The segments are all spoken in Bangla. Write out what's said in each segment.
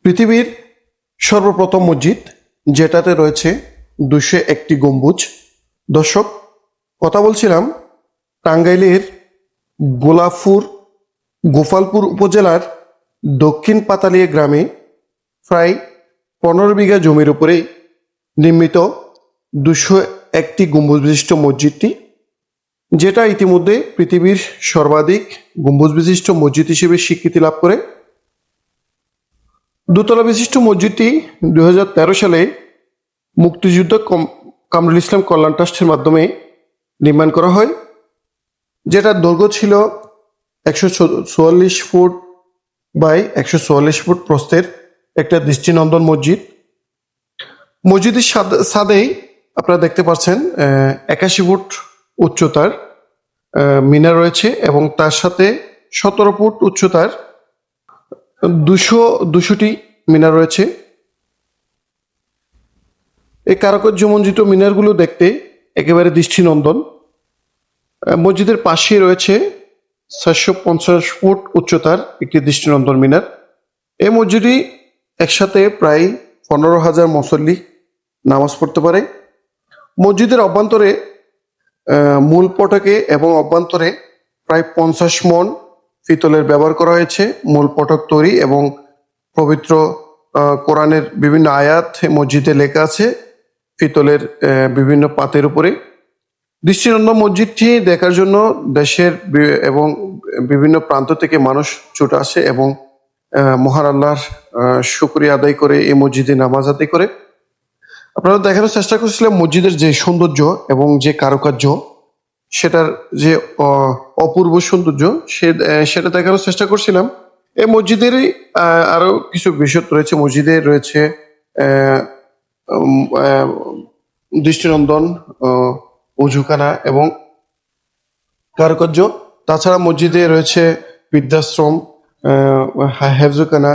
পৃথিবীর সর্বপ্রথম মসজিদ, যেটাতে রয়েছে 201টি গম্বুজ। দর্শক, কথা বলছিলাম টাঙ্গাইলের গোপালপুর উপজেলার দক্ষিণ পাতালিয়া গ্রামে প্রায় 15 বিঘা জমির উপরে নির্মিত 201টি গম্বুজ বিশিষ্ট মসজিদটি, যেটা ইতিমধ্যে পৃথিবীর সর্বাধিক গম্বুজ বিশিষ্ট মসজিদ হিসেবে স্বীকৃতি লাভ করে। দোতলা বিশিষ্ট মসজিদটি 2013 সালে মুক্তিযোদ্ধা কামরুল ইসলাম কল্যাণ ট্রাস্টের মাধ্যমে নির্মাণ করা হয়, যেটার দৈর্ঘ্য ছিল 144 ফুট বাই 144 ফুট প্রস্থের একটা দৃষ্টিনন্দন মসজিদ। মসজিদের ছাদেই আপনারা দেখতে পাচ্ছেন 81 ফুট উচ্চতার মিনার রয়েছে এবং তার সাথে 17 ফুট উচ্চতার 200টি মিনার রয়েছে। এই কারুকার্যমণ্ডিত মিনারগুলো দেখতে একেবারে দৃষ্টিনন্দন। মসজিদের পাশে রয়েছে 450 ফুট উচ্চতার একটি দৃষ্টিনন্দন মিনার। এই মসজিদটি একসাথে প্রায় 15,000 মুসল্লি নামাজ পড়তে পারে। মসজিদের অভ্যন্তরে মূল ফটকে এবং অভ্যন্তরে প্রায় 50 মণ পিতলের ব্যবহার করা হয়েছে। মূল ফটক তৈরি এবং পবিত্র কোরআনের বিভিন্ন আয়াত মসজিদে লেখা আছে পিতলের বিভিন্ন পাতের উপরে। দৃষ্টিনন্দন মসজিদটি দেখার জন্য দেশের এবং বিভিন্ন প্রান্ত থেকে মানুষ ছুটে আসে এবং মহান আল্লাহর শুকরিয়া আদায় করে এই মসজিদে নামাজ আদায় করে। আপনারা দেখানোর চেষ্টা করছিলাম মসজিদের যে সৌন্দর্য এবং যে কারুকার্য, সেটার যে অপূর্ব সৌন্দর্য সেটা দেখানোর চেষ্টা করছিলাম। এই মসজিদেরই আরো কিছু বিশেষত্ব রয়েছে। মসজিদে রয়েছে দৃষ্টিনন্দন উজুখানা এবং কারুকার্য। তাছাড়া মসজিদে রয়েছে বৃদ্ধাশ্রম, হেফজখানা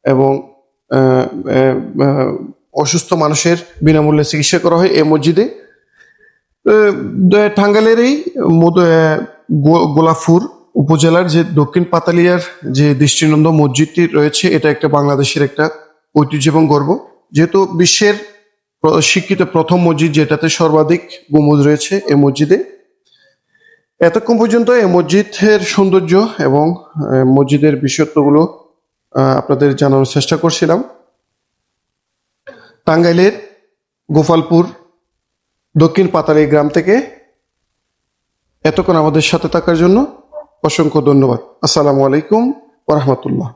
এবং অসুস্থ মানুষের বিনামূল্যে চিকিৎসা করা হয় এই মসজিদে। টাঙ্গাইলের এই গোলাপপুর উপজেলার যে দক্ষিণ পাতালিয়ার যে দৃষ্টিনন্দন মসজিদটি রয়েছে, এটা একটা বাংলাদেশের একটা ঐতিহ্য এবং গর্ব, যেহেতু বিশ্বের স্বীকৃত প্রথম মসজিদ যেটাতে সর্বাধিক গম্বুজ রয়েছে এই মসজিদে। এতক্ষণ পর্যন্ত এই মসজিদের সৌন্দর্য এবং মসজিদের বিশেষত্বগুলো আপনাদের জানানোর চেষ্টা করছিলাম। টাঙ্গাইলের গোপালপুর দক্ষিণ পাতালিয়া গ্রাম থেকে এতক্ষণ আমাদের সাথে থাকার জন্য অসংখ্য ধন্যবাদ। আসসালামু আলাইকুম ওয়া রাহমাতুল্লাহ।